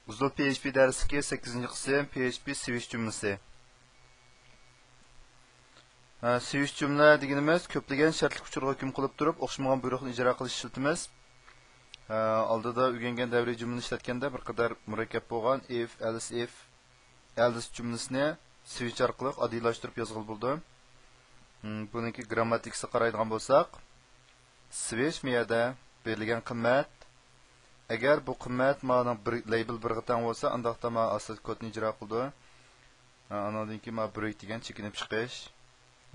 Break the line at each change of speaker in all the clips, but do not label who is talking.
Uzul PHP dersi 8. qism PHP switch cümlesi. Switch cümle deganimiz ko'plagan shartli uchurga hukm qilib turib, o'xshamagan buyruqni ijro qilish ishlatimiz. Oldida o'rgangan davriy jumlani ishlatganda bir qadar murakkab bo'lgan if, else cümlesini switch orqali oddiylashtirib yozg'il bo'ldi. Buniki grammatikasiga qaraydigan bo'lsak, switch miyada berilgan qimmat. Agar bu qimmat ma'no bir label birga teng bo'lsa, undaqda ma asosiy kodni ijro qildi. Andan keyin ma break degan chekinib chiqish,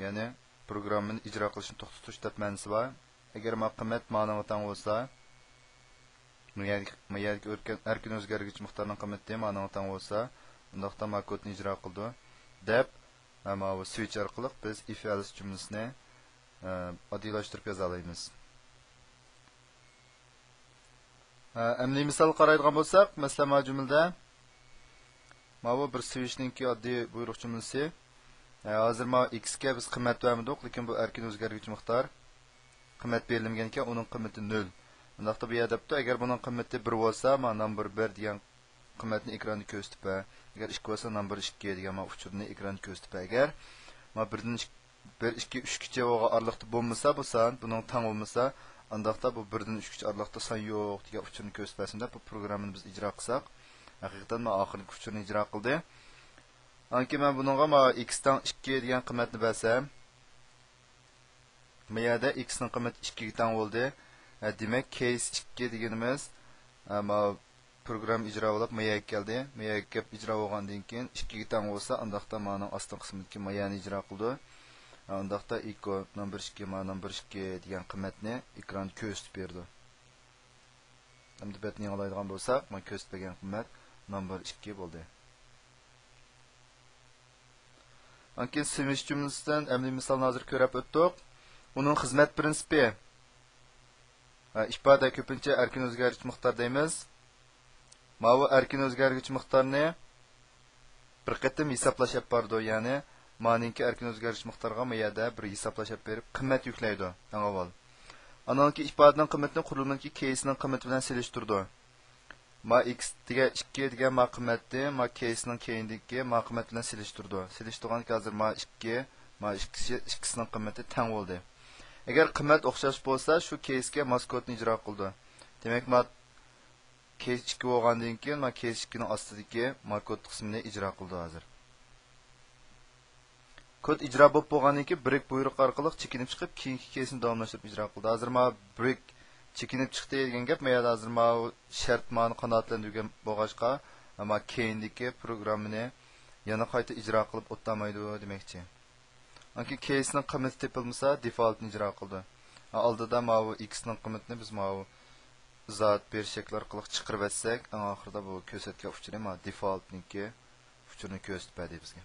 ya'ni programmani ijro qilishni to'xtatish deb ma'nosi bor. Agar ma qimmat ma'noga teng bo'lsa, miyadagi erkin o'zgargich miqdorning qimmati ma'noga teng bo'lsa, undaqda ma kodni ijro qildi deb ma bu switch orqali biz if else jumlasini oddiylashtirib yoza olamiz. Əmli misal qaraydigan bo'lsak, masalan, bu jumlada bu bir switchninki oddiy buyruq jumlasi. Hozir x ga biz qimmat bermadik, lekin bu erkin o'zgargich miqdor qimmat berilmagan ekan, uning qimmati 0. Bundaqda bu yerda agar buning qimmati 1 bo'lsa, number 1 degan qimmatni ekranda ko'rsatib, agar 2 bo'lsa number 2 degan uchurni ekranda ko'rsatib, agar 1 dan 1 2 3 gacha bo'lgan oraliqda bo'lmasa, bu son buning teng bo'lmasa, andaqda bu 1 dan 3 gacha oraliqda son yo'q degan uchurni ko'rsatmasida bu programmani biz ijro qilsak, haqiqatan oxirgi uchurni ijro qildi. Anki men buningga x dan 2 degan qimmatni bersam, bu yerda x ning qimmati 2 ga teng bo'ldi. Demak, case 2 deganimiz program ijro bo'lib mayaga keldi. Mayaga ijro bo'lgandan keyin 2 ga teng bo'lsa, undaqda ma'no astin qismidagi mayani ijro qildi. Undaqda echo number 2 degan qimmatni ekranda ko'rsatib berdi. Endi betni olaydigan bo'lsak, men ko'rsatgan qimmat number 2 bo'ldi. Ankin switch jumlasidan əmli misalni hozir ko'rib o'tdik. Uning xizmat prinsipi ifoda ko'pincha erkin o'zgargich miqdor deymiz. Bu erkin o'zgargich miqdorni bir qatim hisoblashib bordi, ya'ni ma'ninki erkin o'zgargich miqdorga miyada bir hisoblashib berib qimmat yuklaydi. Eng avval. Anonki ifodaning qimmatini qurilmaning casening qimmati bilan selishtirdi. X degan 2 degan qimmatni casening keyindagi qimmat bilan selishtirdi. Selishtirgan hozir 2 ikkisining qimmati teng bo'ldi. Agar qimmat o'xshash bo'lsa, shu casega mos kodni ijro qildi. Demak, case 2 bo'lgandan keyin case 2 ning ostidagi kod qismini ijro qildi hozir. Kod ijro bo'lgandan keyin break buyruq orqali chekinib chiqib, keyingi case'ni davomlashtirib ijro qildi. Hozir break chekinib chiqdi degan gap, men hozir shart ma'ni qanoatlantirgan bo'lg'achqa, keyindagi programmani yana qayta ijro qilib o'tmaydi demakchi. Anki case ning qimmati topilmasa, defaultni ijro qildi. Oldida x ning qimmatini biz zot bir shakl orqali chiqarib etsak, oxirida bu ko'rsatgan uchuri defaultniki uchurni ko'rsatib berdi bizga.